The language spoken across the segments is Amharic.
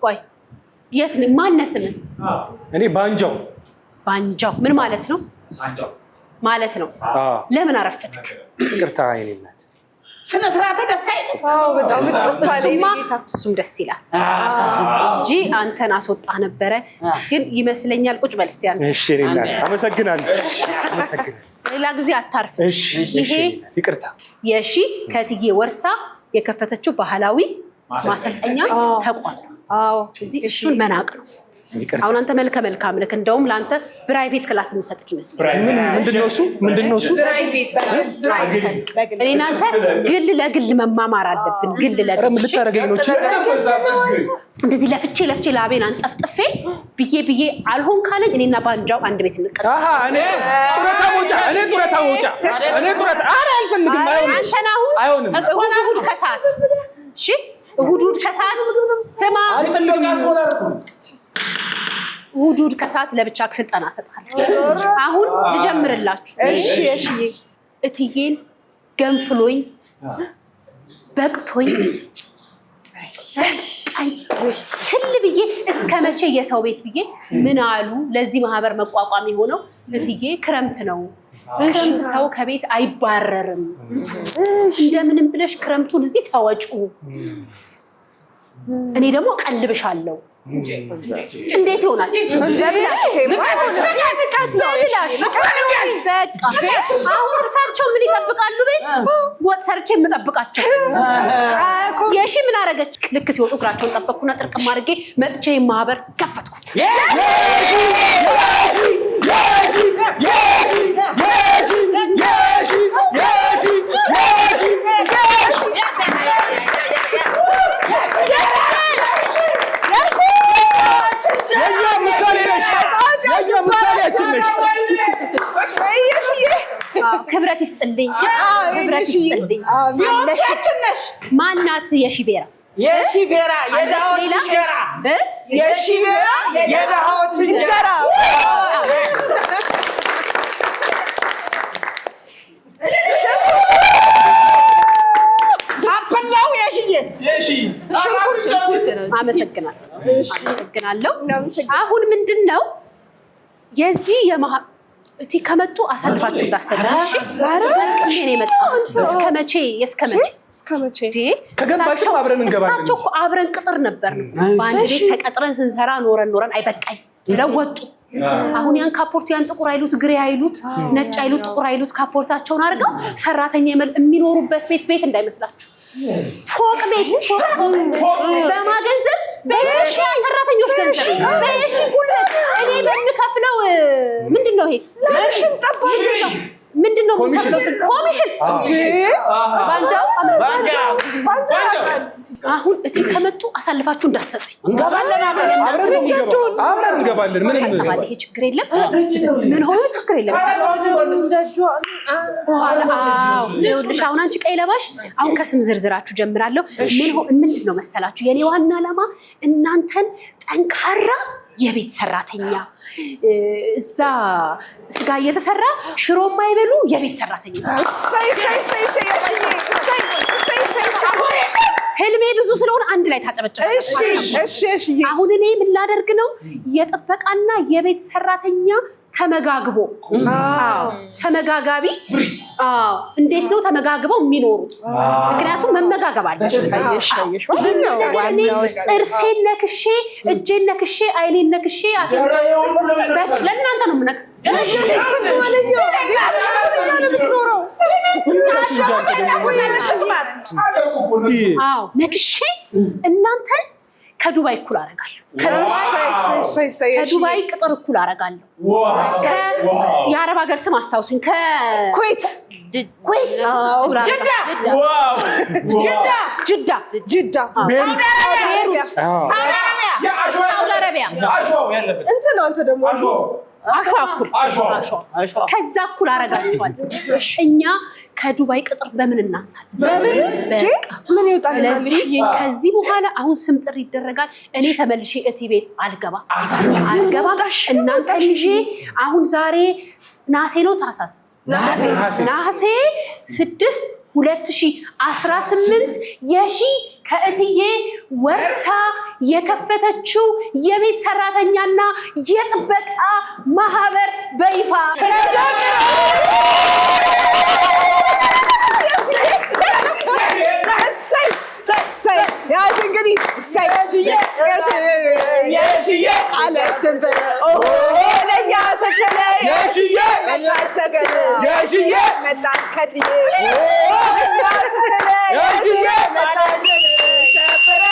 ቆይ የት ነው ማነስም እኔ ባንጃው ምን ማለት ነው ማለት ነው ለምን አረፈድክ ይቅርታ አይኔናት ስነ ስርዓቱ ደስ አይልም በጣም እሱም ደስ ይላል እንጂ አንተን አስወጣ ነበረ ግን ይመስለኛል ቁጭ በል እስቲ አንተ እሺ እናት አመሰግናለሁ ሌላ ጊዜ አታርፍ ይሄ ይቅርታ የሺ ከትዬ ወርሳ የከፈተችው ባህላዊ ማሰልጠኛ ተቋም እዚህ እሱን መናቅ ነው አሁን አንተ መልካም ልክ እንደውም ላንተ ፕራይቬት ክላስ መስጠት ይመስላል ምንድነው እሱ ፕራይቬት እኔና አንተ ግል ለግል መማማር አለብን ግል ለግል ምን ልታረገኝ ነው እንደዚህ ለፍቼ ላቤን አንጠፍጥፌ ብዬ አልሆን ካለኝ እኔና ባንጃው አንድ ቤት እንቀጣ እኔ ጡረታ ወጣ አልፈልግም አይሆንም እሁድ ከሰዓት እሺ እሁድ ከሰዓት ስማ አልፈልግም እሁድ ከሰዓት ለብቻ ስልጠና ሰጣለሁ አሁን ልጀምርላችሁ እሺ እትዬን ገንፍሎኝ በቅቶኝ ስል ብዬ እስከ መቼ የሰው ቤት ብዬ ምን አሉ ለዚህ ማህበር መቋቋም የሆነው እትዬ ክረምት ነው ክረምት ሰው ከቤት አይባረርም እንደምንም ብለሽ ክረምቱን እዚህ ታወጩ እኔ ደግሞ ቀልብሻለሁ እንዴት ይሆናል እንደብላሽ አሁን እሳቸው ምን ይጠብቃሉ ቤት ወጥ ሰርቼ የምጠብቃቸው የሺ ምን አረገች ልክ ሲወጡ እግራቸውን ጠበቅኩና ጥርቅም አድርጌ መጥቼ ማህበር ከፈትኩ ክብረት ይስጥልኝ ማናት የሺቬራ የዳዎች እንጀራ አፈላው አመሰግናለሁ አሁን ምንድነው የዚህ እቲ ከመጡ አሳልፋችሁ እንዳሰደሽ እሺ እኔ መጣሁ እስከመቼ ከገባሽ አብረን እንገባለን እሳቸው አብረን ቅጥር ነበር በአንድ ቤት ተቀጥረን ስንሰራ ኖረን አይበቃኝ ብለው ወጡ አሁን ያን ካፖርት ያን ጥቁር አይሉት ግሬ አይሉት ነጭ አይሉት ጥቁር አይሉት ካፖርታቸውን አድርገው ሰራተኛ የሚኖሩበት ቤት እንዳይመስላችሁ ፎቅ ቤት በማገንዘብ በሺ ሰራተኞች ገንዘብ በሺ ጉልበት እኔ በሚከፍለው ምንድነው ይሄ ለሽን ጠባቂ ምንድነው ኮሚሽን ባንጃው አሁን እቲ ከመጡ አሳልፋችሁ እንዳሰጠኝ አብረን እንገባለን ምንም ይሄ ችግር የለም ምን ሆነ ችግር የለም ይኸውልሽ አሁን አንቺ ቀይ ለባሽ አሁን ከስም ዝርዝራችሁ ጀምራለሁ ምንድነው መሰላችሁ የኔ ዋና ዓላማ እናንተን ጠንካራ የቤት ሰራተኛ እዛ ስጋ እየተሰራ ሽሮ ማይበሉ የቤት ሰራተኛ ህልሜ ብዙ ስለሆነ አንድ ላይ ታጨበጨበ እሺ አሁን እኔ ምን ላደርግ ነው የጥበቃና የቤት ሰራተኛ ተመጋግቦ ተመጋጋቢ እንዴት ነው ተመጋግበው የሚኖሩት ምክንያቱም መመጋገብ አለ ጥርሴን ነክሼ እጄን ነክሼ አይኔን ነክሼ ለእናንተ ነው የምነክስ ነክሼ እናንተ ከዱባይ እኩል አደርጋለሁ ከዱባይ ቅጥር እኩል አደርጋለሁ የአረብ ሀገር ስም አስታውሱኝ ከኩዌት ጅዳ ሳውዲ አረቢያ እንትን አንተ ደግሞ አሸዋ ከዛ እኩል አደርጋችኋለሁ እኛ ከዱባይ ቅጥር በምን እናንሳለን ምን ይወጣል ስለዚህ ከዚህ በኋላ አሁን ስም ጥሪ ይደረጋል እኔ ተመልሼ እቲ ቤት አልገባም እናንተ ልጄ አሁን ዛሬ ናሴ ነው ታሳስ ናሴ 6 2018 የሺ ከእትዬ ወርሳ የከፈተችው የቤት ሰራተኛና የጥበቃ ማህበር በይፋ ያሽ እንግዲህ የሽዬ አለች ትንበር ለኛ ስትለይ የሽዬ መጣች ሰገድ የሽዬ መጣች ከትዬ ለኛ ስትለይ የሽዬ መጣች ሸበረ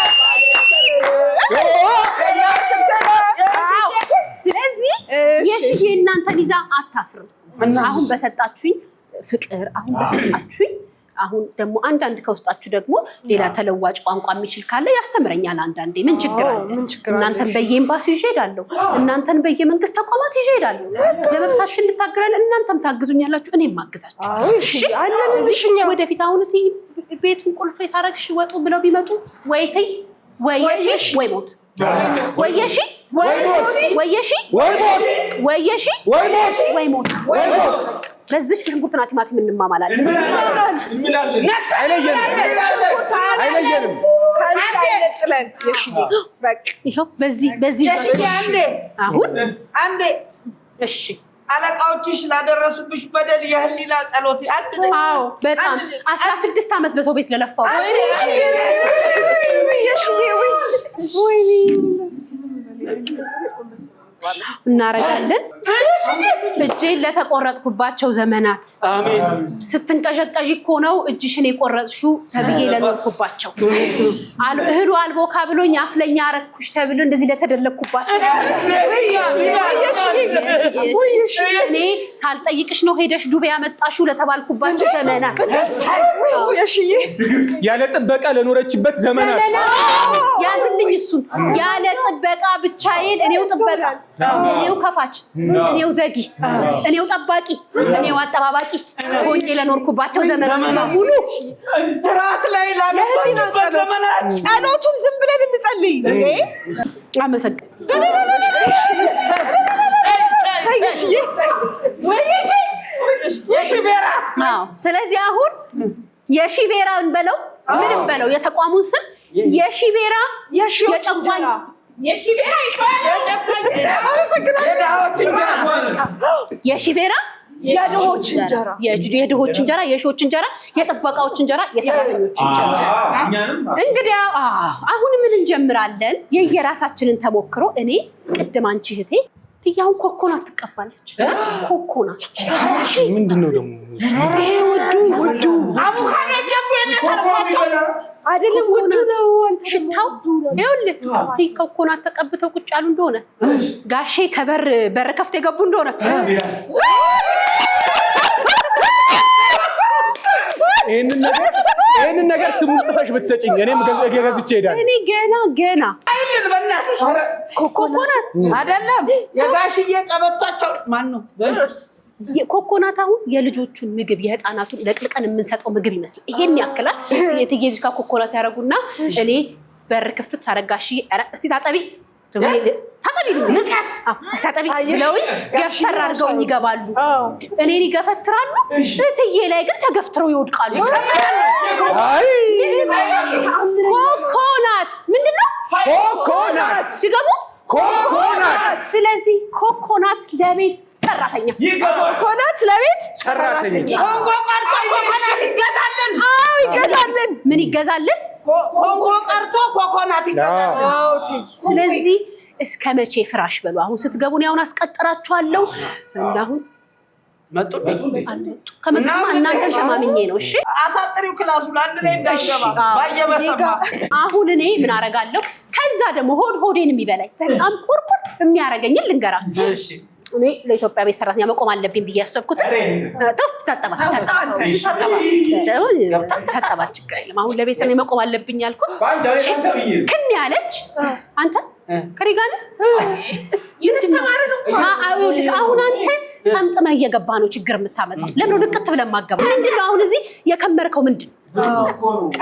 ለኛ ስትለይ ስለዚህ የሽዬ እናንተን ይዛ አታፍርም። አሁን በሰጣችሁኝ ፍቅር አሁን በሰጣችሁኝ አሁን ደግሞ አንዳንድ ከውስጣችሁ ደግሞ ሌላ ተለዋጭ ቋንቋ የሚችል ካለ ያስተምረኛል። አንዳንዴ ምን ችግር አለ? እናንተን በየኤምባሲ ይሄዳለሁ፣ እናንተን በየመንግስት ተቋማት ይሄዳለሁ። ለመብታችን እንታገላለን፣ እናንተም ታግዙኛላችሁ፣ እኔም ማግዛችሁ። እሺ ወደፊት አሁን ቤቱን ቁልፍ የታረግሽ ወጡ ብለው ቢመጡ ወይትይ ወይሽ ወይ ሞት ወይሺ ወይሺ ወይሺ ወይ ሞት ለዚች ሽንኩርትና ቲማቲም እንማማላለን። አይለየንም። ይኸው በዚህ አሁን አንዴ እሺ አለቃዎችሽ ላደረሱብሽ በደል የህሊና ጸሎት አንድ ነው። አዎ በጣም 16 ዓመት በሰው ቤት ለለፋው እናረጋለን። እጄን ለተቆረጥኩባቸው ዘመናት ስትንቀዠቀዥ እኮ ነው እጅሽን የቆረጥሽው ተብዬ ለኖርኩባቸው እህሉ አልቦካ ብሎኝ አፍለኛ አረኩሽ ተብሎ እንደዚህ ለተደለኩባቸው እኔ ሳልጠይቅሽ ነው ሄደሽ ዱቤ ያመጣሽው ለተባልኩባቸው ዘመናት ያለ ጥበቃ ለኖረችበት ዘመናት ያዝልኝ እሱን ያለ ጥበቃ ብቻዬን እኔው ጥበቃ እኔው ከፋች እኔው ዘጊ እኔው ጠባቂ እኔው አጠባባቂ ሆኜ ለኖርኩባቸው ዘመናት በሙሉ ትራስ ላይ ላለፈበት ዘመናት ጸሎቱን ዝም ብለን እንጸልይ። አመሰግን የሺቬራ ስለዚህ አሁን የሺቬራ እንበለው ምንም በለው የተቋሙን ስም የሺቬራ የጨቋኝ የሺቬራ የሺቬራ የድሆች እንጀራ የድሆች እንጀራ የሺዎች እንጀራ የጥበቃዎች እንጀራ የሰራተኞች እንጀራ እንግዲህ አሁን ምን እንጀምራለን? የየራሳችንን ተሞክሮ እኔ ቅድም አንቺ እህቴ ትያውን ኮኮናት ትቀባለች። ኮኮናት ምንድነው ደግሞ ይሄ ውዱ አቡካኔ ጀምሮ አይደለም ውዱ ነው ሽታው ይኸውልህ ኮኮናት ተቀብተው ቁጭ ያሉ እንደሆነ ጋሼ በር ከፍተው የገቡ እንደሆነ ይሄንን ነገር ስሙን ጽፈሽ ብትሰጪኝ እኔም ገዝቼ እሄዳለሁ። እኔ ገና አይልን በእናትሽ ኮኮናት አይደለም የጋሽዬ ቀበቷቸው ማን ነው? ኮኮናት አሁን የልጆቹን ምግብ የህፃናቱን ለቅልቀን የምንሰጠው ምግብ ይመስላል። ይሄን ያክላል። የትየዚካ ኮኮናት ያረጉና እኔ በር ክፍት ሳረጋሽ እስቲ ታጠቢ ንቀት አስታጠቢ ብለውኝ ገፍተር አድርገውኝ ይገባሉ። እኔን ይገፈትራሉ። እትዬ ላይ ግን ተገፍትረው ይወድቃሉ። ኮኮናት ምንድነው? ኮኮናት ሲገቡት ኮኮናት። ስለዚህ ኮኮናት ለቤት ሰራተኛ ኮኮናት ለቤት ሰራተኛ ኮንጎ ቀርቶ ኮኮናት ይገዛልን። አዎ ይገዛልን። ምን ይገዛልን? ኮንጎ ቀርቶ ኮኮናት ይገዛልን። ስለዚህ እስከ መቼ ፍራሽ በሉ። አሁን ስትገቡ ነው አሁን አስቀጥራችኋለሁ። አሁን መጡ ከመጣማ እናንተ ሸማምኜ ነው። እሺ አሳጥሪው ክላሱን አንድ ላይ እንዳይገባ ባየበሰማ አሁን እኔ ምን አረጋለሁ? ከዛ ደግሞ ሆዴን የሚበላኝ በጣም ቁርቁር የሚያረገኝን ልንገራችሁ። እሺ እኔ ለኢትዮጵያ ቤት ሰራተኛ መቆም አለብኝ ብዬ ያሰብኩት ታጠባ ችግር የለም። አሁን ለቤት ሰራተኛ መቆም አለብኝ ያልኩት ክን ያለች አንተ ከሪጋነ አሁን አንተ ጠምጥመህ እየገባ ነው ችግር የምታመጣው። ለምን ልቅት ብለን ማገባ ምንድነው? አሁን እዚህ የከመርከው ምንድነው?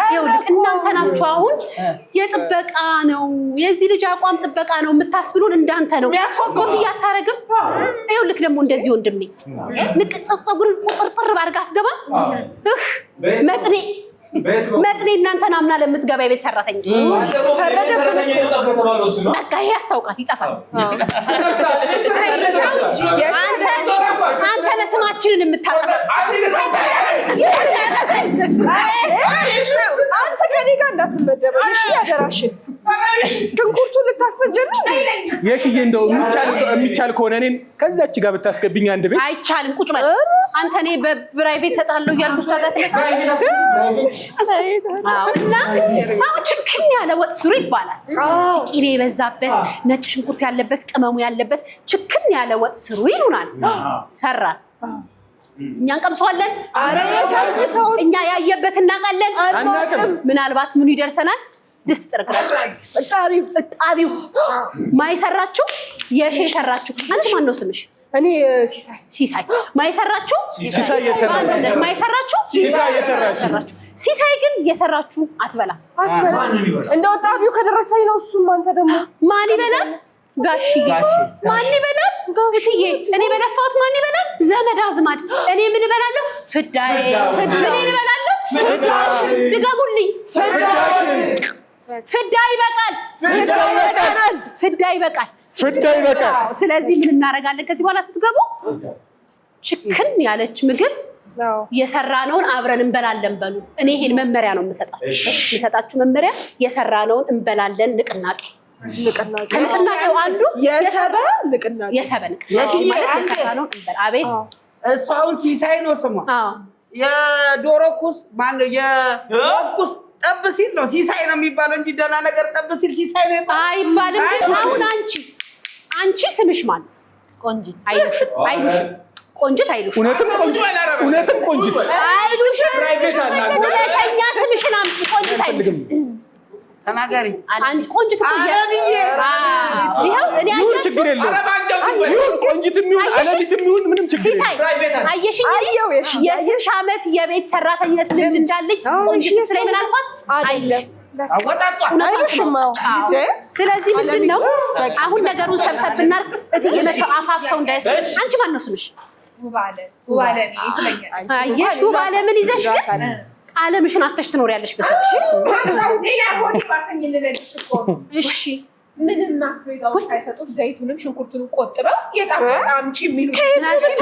ይኸውልህ እናንተ ናችሁ አሁን የጥበቃ ነው የዚህ ልጅ አቋም ጥበቃ ነው የምታስብሉን እንዳንተ ነው። ኮፍያ አታረግም። ይኸውልህ ደግሞ እንደዚህ ወንድሜ ንቅጥ ፀጉርን ቁጥርጥር ባርጋ አትገባ መጥኔ መጥኔ እናንተን አምና ለምትገባ የቤት ሰራተኛ በቃ ይሄ ያስታውቃል፣ ይጠፋል። አንተ ለስማችንን የምታጠፋ አንተ ከኔ ጋር እንዳትመደበው እሺ። ያደራሽን ሽንኩርቱን ልታስፈጀን ነው። የሽዬ እንደው የሚቻል ከሆነ እኔን ከዛች ጋር ብታስገብኝ አንድ ቤት። አይቻልም። ቁጭ በል አንተ። እኔ በፕራይቬት ሰጣለሁ እያልኩ ሰራት እና አሁን ችክን ያለ ወጥ ስሩ ይባላል። ቅቤ የበዛበት ነጭ ሽንኩርት ያለበት ቅመሙ ያለበት ችክን ያለ ወጥ ስሩ ይሉናል። ሰራን። እኛ እንቀምሰዋለን። እኛ ያየበት እናውቃለን። ምናልባት ምኑ ይደርሰናል? ድስት ጥርቅራችሁ እጣቢው ማይሰራችሁ የሽ የሰራችሁ። አንቺ ማን ነው ስምሽ? እኔ ሲሳይ ማይሰራችሁ ማይሰራችሁ ሲሳይ ግን የሰራችሁ አትበላ እንደው እጣቢው ከደረሰኝ ነው። እሱም አንተ ደግሞ ማን ይበላል? ጋሽዬ ማን ይበላል? እትዬ እኔ በደፋሁት ማን ይበላል? ዘመድ አዝማድ። እኔ ምን እበላለሁ? ፍዳዬ እኔ እበላለሁ። ፍዳሽን ድገሙልኝ። ፍዳ ይበቃል። ፍዳ ይበቃል። ስለዚህ ምን እናደርጋለን? ከዚህ በኋላ ስትገቡ ችክን ያለች ምግብ የሰራነውን አብረን እንበላለን በሉ። እኔ ይሄን መመሪያ ነው የምሰጣችሁ መመሪያ። የሰራነውን እንበላለን። ንቅናቄ ከንቅናቄው አንዱ የሰበ ንቅናቄ ማለት የሰራነውን እንበላ። አቤት እሷውን ሲሳይ ነው ስሟ። የዶሮ ኩስ ማነው? የወፍ ኩስ ጠብ ሲል ነው ሲሳይ ነው የሚባለው እንጂ ደህና ነገር ጠብ ሲል ሲሳይ ነው አይባልም። ግን አሁን አንቺ ስምሽ ማን? ቆንጂት አይሉሽም? ቆንጂት አይሉሽም? እውነትም ቆንጂት አይሉሽም? ሁለተኛ ስምሽን አምጪ። ቆንጂት አይሉሽም? ተናገሪ። አንቺ ቆንጂት እኮ ይሄው እኔ አያችሁ ችግር የለውም። ይሁን ቆንጂትም ይሁን አለሊትም ይሁን ምንም ችግር የለም። አየሽኝ? የስንት ዓመት የቤት ሰራተኝነት ልምድ እንዳለኝ ቆንጂት ስለይ ምን አልኳት? አይደለም ስለዚህ ምንድን ነው አሁን ነገሩን ሰብሰብ ብናርግ እትዬ መተው አፋፍሰው እንዳይሱ። አንቺ ማን ነው ስምሽ? አየሽ ውባለ ምን ይዘሽ ግን ዓለምሽን አተሽ ትኖሪያለሽ በሰብሽ። እሺ ምንም ማስቤዛዎች ሳይሰጡት ዘይቱንም ሽንኩርቱንም ቆጥበው የጣፈጣ አምጪ የሚሉት የጣፈጣ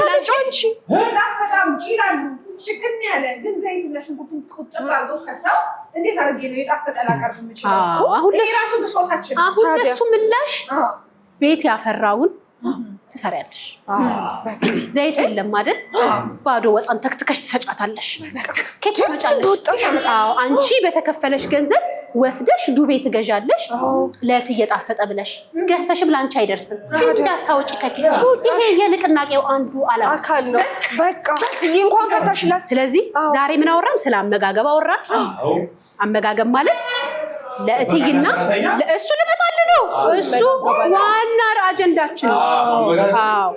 አምጪ ይላሉ። ሽክን ያለ ግን ዘይትና ሽንኩርቱን ቆጥበው አድርገው ከተው እንዴት አድርጌ ነው የጣፈጠ ላቀርብ የምችለው? አሁን ለሱ ምላሽ ቤት ያፈራውን ትሰሪያለሽ። ዘይት የለም አይደል? ባዶ ወጣን ተክትከሽ ትሰጫታለሽ። ከየት ትመጫለሽ? አንቺ በተከፈለሽ ገንዘብ ወስደሽ ዱቤ ትገዣለሽ። ለእትዬ ጣፈጠ ብለሽ ገዝተሽም ላንቺ አይደርስም። እንዳታወጪ ከኪስ። ይሄ የንቅናቄው አንዱ አካል ነው። በቃ እንኳን ከተሽላት። ስለዚህ ዛሬ ምን አወራን? ስለ አመጋገብ አወራን። አመጋገብ ማለት ለእትይና ለእሱ ልመጣል ነው። እሱ ዋና አጀንዳችን ነው። አዎ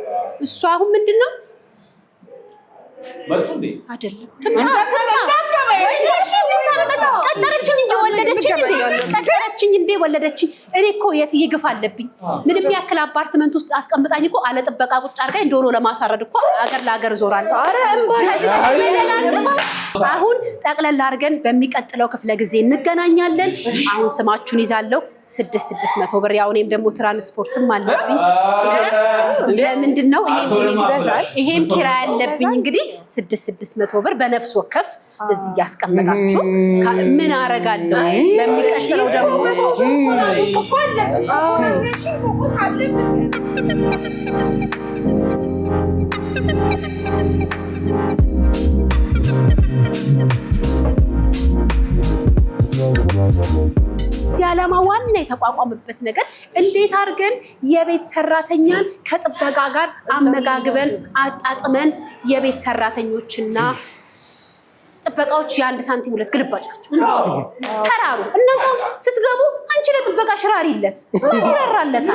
እሱ አሁን ምንድነው? መጥቶልኝ አይደለም ቀጠረችኝ እንጂ ቀጠረችኝ እንዴ ወለደችኝ። እኔ እኮ የትዬ ግፍ አለብኝ። ምንም ያክል አፓርትመንት ውስጥ አስቀምጣኝ እኮ አለ ጥበቃ ቁጭ አድርጋኝ ዶሮ ለማሳረድ እኮ አገር ለአገር ዞራለሁ። አሁን ጠቅለል አድርገን በሚቀጥለው ክፍለ ጊዜ እንገናኛለን። አሁን ስማችሁን ይዛለሁ 600 ብር። ያው እኔም ደግሞ ትራንስፖርትም አለብኝ። ለምንድን ነው ይሄም ኪራይ አለብኝ። እንግዲህ 600 ብር በነፍስ ወከፍ እዚህ ያስቀመጣችሁ ምን አረጋለሁ? በሚቀጥለው እዚህ ዓላማ ዋና የተቋቋመበት ነገር እንዴት አድርገን የቤት ሰራተኛን ከጥበቃ ጋር አመጋግበን አጣጥመን የቤት ሰራተኞችና ጥበቃዎች የአንድ ሳንቲም ሁለት ግልባጫቸው ተራሩ። እናንተ ስትገቡ አንቺ ለጥበቃ ሽራሪለት ይራራለት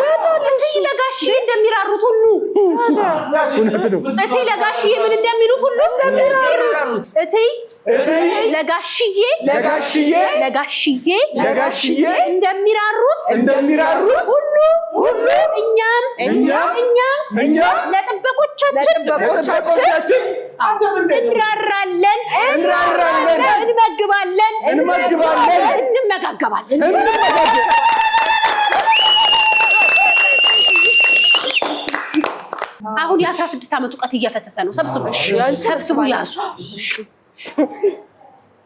እትይ ለጋሽዬ እንደሚራሩት ሁሉ እትይ ለጋሽዬ ምን እንደሚሉት ሁሉ እንደሚራሩት እትይ ለጋሽዬ እንደሚራሩት ሁሉ እኛም ለጥበቆቻችን እንራራለን፣ እንመግባለን፣ እንመግባለን፣ እንመጋገባለን። አሁን የ16 ዓመት እውቀት እየፈሰሰ ነው። ሰብስቡ ያዙ።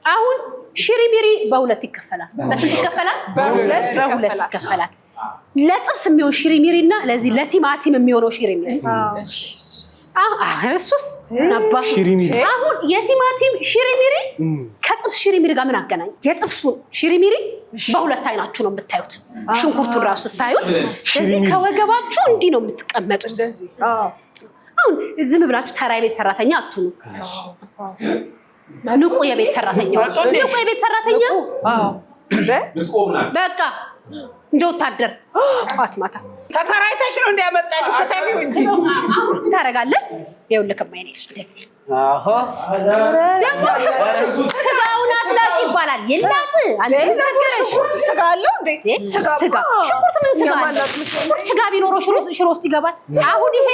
አሁን ሽሪሚሪ በሁለት ይከፈላል። በስንት ይከፈላል? በሁለት ይከፈላል። ለጥብስ የሚሆን ሽሪሚሪ እና ለዚህ ለቲማቲም የሚሆነው ሽሪሚሪ። እሱስ ነባ። አሁን የቲማቲም ሽሪሚሪ ከጥብስ ሽሪሚሪ ጋር ምን አገናኝ? የጥብሱን ሽሪሚሪ በሁለት አይናችሁ ነው የምታዩት። ሽንኩርቱን ራሱ ስታዩት ስለዚህ ከወገባችሁ እንዲህ ነው የምትቀመጡት። አሁን ዝም ብላችሁ ተራ የቤት ሰራተኛ አትሁኑ። ንቁ የቤት ሰራተኛ፣ ንቁ የቤት ሰራተኛ። በቃ እንደ ወታደር ጧት ማታ ተከራይተሽ ነው እንዲያመጣሽው ከተፊው እንጂ ታረጋለህ። ይኸውልህ ከማይኔ እንደዚህ ደግሞ ስጋውን አትላጭ ይባላል። የላት አንቺ ሽንኩርት ስጋ አለው እንዴ? ስጋ ሽንኩርት ምን ስጋ አለው? ስጋ ቢኖረው ሽሮ ውስጥ ይገባል። አሁን ይሄ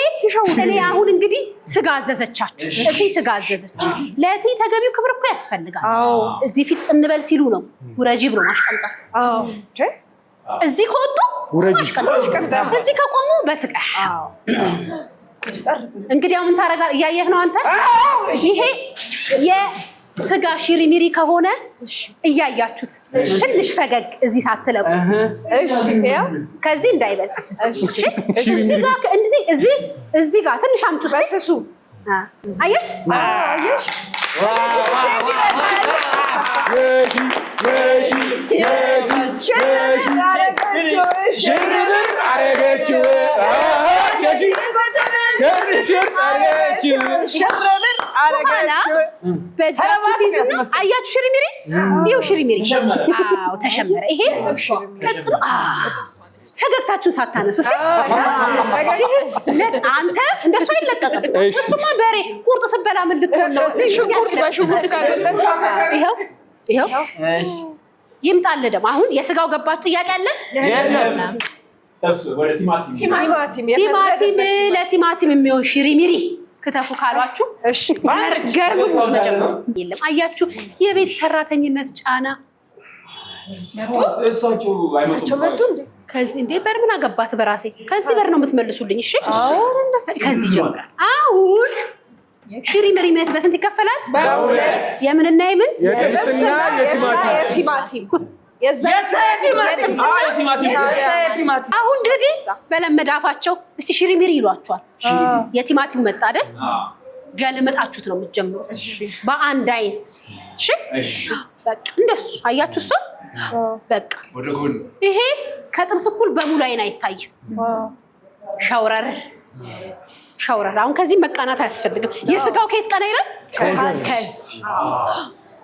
እኔ አሁን እንግዲህ ስጋ አዘዘቻችሁ። እዚህ ስጋ አዘዘች። ለእቴ ተገቢው ክብር እኮ ያስፈልጋል። እዚህ ፊት እንበል ሲሉ ነው ውረጂ ብሎ ማስቀምጣት። እዚህ ከወጡ ውረጂ፣ እዚህ ከቆሙ በትቀ እንግዲህ አሁን ታረጋለህ። እያየህ ነው አንተ። ይሄ የስጋ ሽሪሚሪ ከሆነ እያያችሁት ትንሽ ፈገግ እዚህ ሳትለቁ ከዚህ እንዳይበል። እዚህ ጋር ትንሽ አምጡ በስሱ። አየሽ ሽርብር አረገችው። በእጃችሁ ትይዙና አያችሁ ሽሪሚሪ፣ ይኸው ሽሪሚሪ። አዎ ተሸመረ። ይሄ ቀጥሎ ፈገግታችሁን ሳታነሱ አንተ እንደሱ አይለቀቅም። እሱማ በሬ ቁርጥ ስበላ ምን ልትሆን ነው? ሽንኩርት በሽንኩርት ካገጠን ይኸው ይምጣልህ። ደግሞ አሁን የስጋው ገባችሁ ጥያቄ አለ? ቲማቲም ለቲማቲም የሚሆን ሽሪሚሪ ክተፉ ካሏችሁ ገርሙት። መጀመር የለም። አያችሁ የቤት ሰራተኝነት ጫና። እሳቸው መጡ እንዴ? ከዚህ እንዴ በር ምን አገባት? በራሴ ከዚህ በር ነው የምትመልሱልኝ። እሺ ከዚህ ጀምራል። አሁን ሽሪሚሪ ሜት በስንት ይከፈላል? በሁለት። የምንና የምን? የጥብስና የቲማቲም። አሁን እንግዲህ በለመደ አፋቸው እስቲ ሽሪሚሪ ይሏቸዋል። የቲማቲም መጣ አይደል? ገልምጣችሁት ነው የምትጀምሩት በአንድ አይን። እሺ በቃ እንደሱ አያችሁ። እሱ በቃ ይሄ ከጥብስ እኩል በሙሉ አይን አይታይም። ሸውረር አሁን ከዚህ መቃናት አያስፈልግም። የስጋው ከየት ቀና ይላል? ከዚህ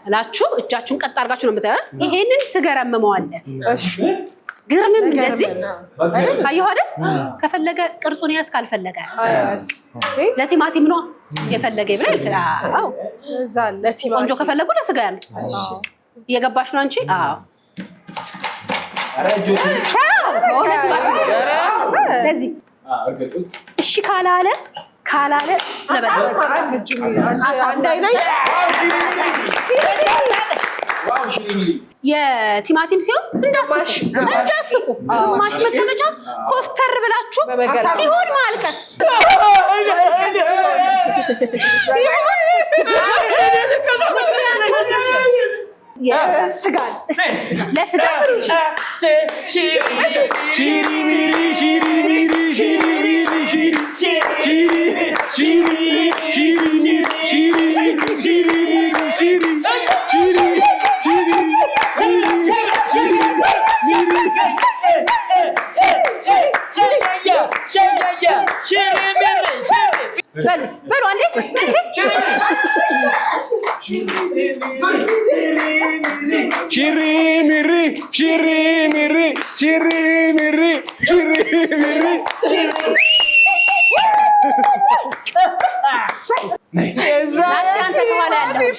እላችሁ እጃችሁን ቀጥ አድርጋችሁ ነው የምታዩት። ይሄንን ትገረምመዋለህ። ግርምም እንደዚህ አየሁ አይደል? ከፈለገ ቅርጹን ያዝ፣ ካልፈለገ ለቲማቲም ነው የፈለገ ይብላል። አዎ እዛ ለቲማቲም ቆንጆ ከፈለጉ ለስጋ ያምጡ። እየገባሽ ነው አንቺ? አዎ ለዚህ እሺ ካላለ የቲማቲም ሲሆን እንዳስቁ ማሽ መቀመጫ ኮስተር ብላችሁ ሲሆን ማልቀስ ለስጋ በሉ አንዴ አንተ ከኋላ ያለው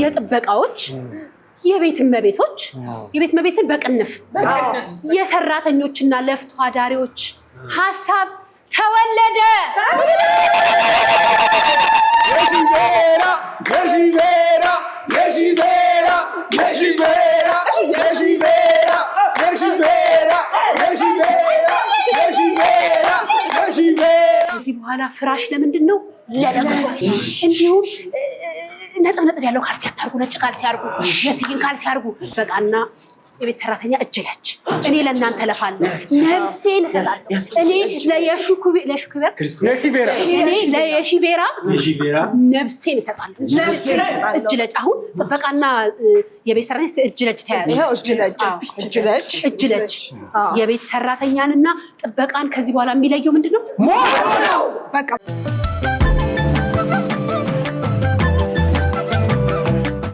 የጥበቃዎች የቤት እመቤትን በቅንፍ የሰራተኞችና ለፍቶ አዳሪዎች ሀሳብ ተወለደ። ከዚህ በኋላ ፍራሽ ለምንድን ነው? ለለቅሶ። እንዲሁም ነጥብ ያለው ካልሲ አታርጉ፣ ነጭ ካልሲ አርጉ፣ የትይን ካልሲ አርጉ። በቃና የቤት ሰራተኛ እጅ ነች። እኔ ለእናንተ ለፋለሁ፣ ነፍሴን እሰጣለሁ። እኔ ለየሺቬራ ነፍሴን እሰጣለሁ። እጅ ለእጅ። አሁን ጥበቃና የቤት ሰራተኛ እጅ ለእጅ ተያያዙ። እጅ ለእጅ። የቤት ሰራተኛንና ጥበቃን ከዚህ በኋላ የሚለየው ምንድን ነው?